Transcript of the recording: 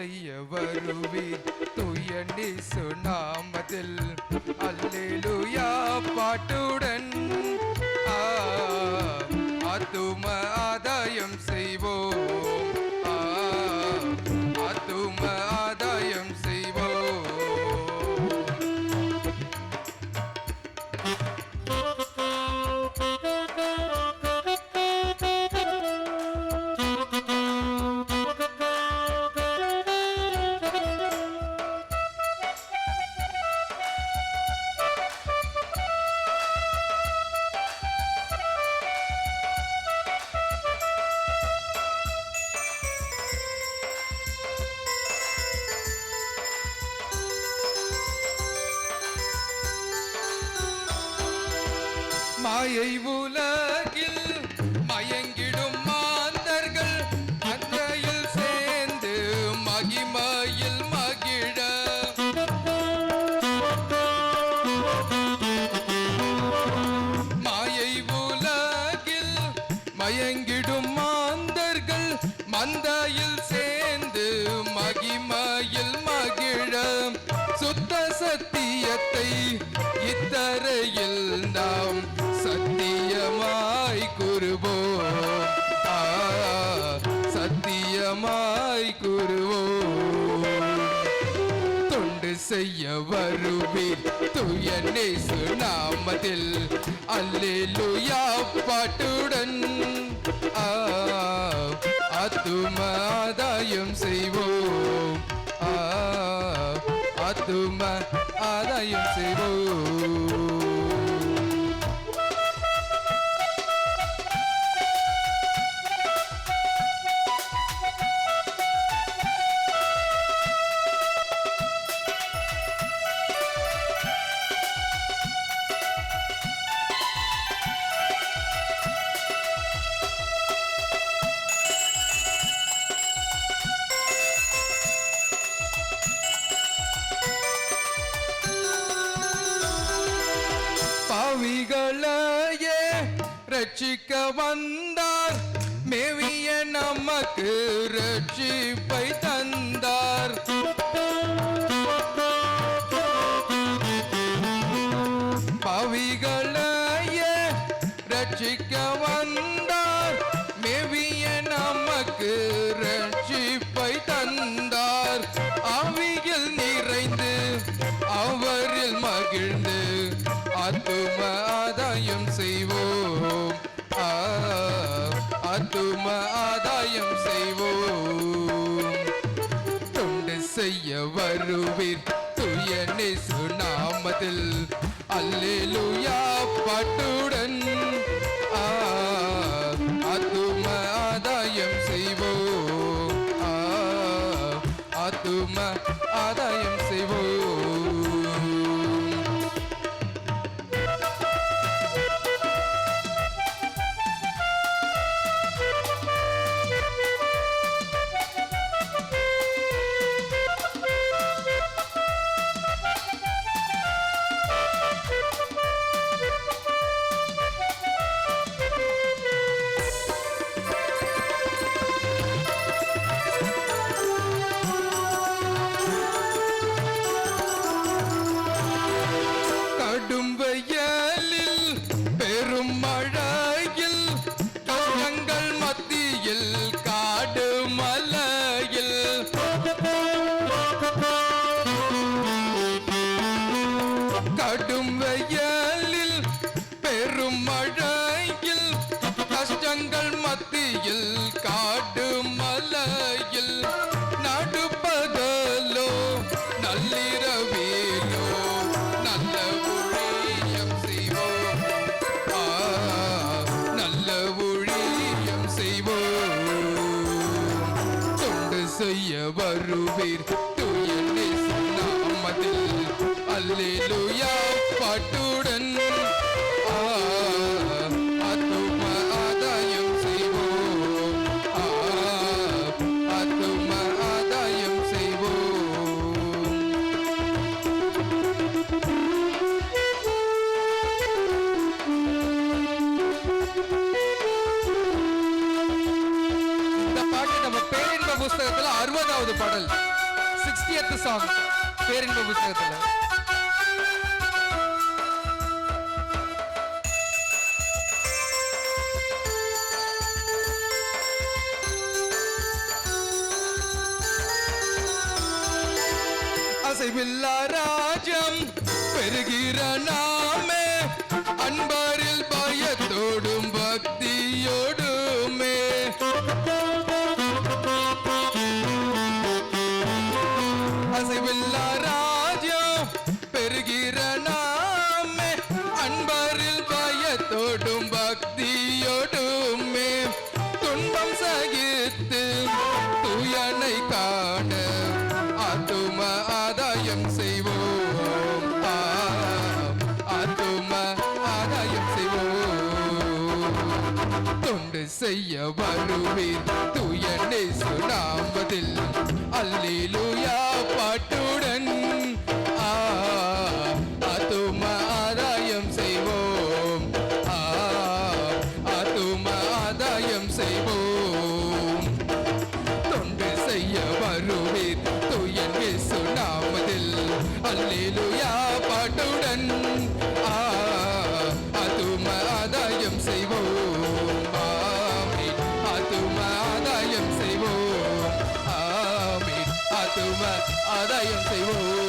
செய்ய வருவீர் தூய இயேசு நாமத்தில் அல்லேலூயா பாட்டுடன் ஆத்தும ஆதாயம் செய்வோம் ஆத்தும ஆதாயம் செய்வோம். மாயை உலகில் மயங்கிடும் மாந்தர்கள் மத்தியில் சேர்ந்து மகிமையில் மகிழ மாயை உலகில் மயங்கிடும் மாந்தர்கள் மந்தையில் சேர்ந்து மகிமையில் மகிழ சுத்த சத்தியத்தை இத்தரையில் நாம் சத்தியமாய் கூறுவோம் சத்தியமாய் கூறுவோம். தொண்டு செய்ய வருவீர் தூய இயேசு நாமத்தில் அல்லேலூயா பாட்டுடன் ஆத்தும ஆதாயம் செய்வோம் ஆத்தும ஆதாயம் செய்வோம். பாவிகளையே ரட்சிக்க வந்தார் மேவிய நமக்கு ரட்சிப்பை தந்தார். பாவிகளையே ரட்சிக்க வந்தார் மேவிய நமக்கு ரட்சிப்பை தந்தார். ஆவியில் நிறைந்து அவரில் மகிழ்ந்து ஆத்தும ஆதாயம் செய்வோம் ஆத்தும ஆதாயம் செய்வோம். தொண்டு செய்ய வருவீர் தூய இயேசு நாமத்தில் அல்லேலூயா பாட்டுடன் ஆத்தும ஆதாயம் செய்வோம் ஆத்தும ஆதாயம் செய்வோம். கடும் வெயிலில் பெரும் மழையில் கஷ்டங்கள் மத்தியில் காடு மலையில் நடுப்பகலோ நள்ளிரவிலோ நல்ல ஊழியம் செய்வோம் நல்ல ஊழியம் செய்வோம். தொண்டு செய்ய வருவீர் தூய இயேசு நாமத்தில் அல்லேலூயா பாட்டுடன் ஆத்தும ஆதாயம் செய்வோம் ஆத்தும ஆதாயம் செய்வோம். இந்த பாட்டு நம்ம பேரின்ப புஸ்தகத்துல 60வது பாடல் 60th சாங் பேரின்ப புஸ்தகத்துல. அசைவில்லா ராஜ்யம் பெறுகிற நாமே அன்பரில் பயத்தோடும் பக்தியோடுமே. அசைவில்லா ராஜ்யம் பெறுகிற நாமே அன்பரில் பயத்தோடும் பக்தியோடுமே. துன்பம் சகித்து துயனை காண ஆத்தும ஆதாயம் செய்வோம். ஆத்தும ஆதாயம் செய்வோம். தொண்டு செய்ய வருவீர் தூய நேசு நாமத்தில் அல்லேலூயா பாட்டுடன் ஆத்தும ஆதாயம் செய்வோம். ஆத்தும ஆதாயம் செய்வோம். தொண்டு செய்ய வருவீர் தூய நேசு நாமத்தில் அல்லேலூயா பாட்டுடன் ஆத்தும ஆதாயம் செய்வோம். ஆமென். ஆத்தும ஆதாயம் செய்வோம். ஆமென். ஆத்தும ஆதாயம் செய்வோம்.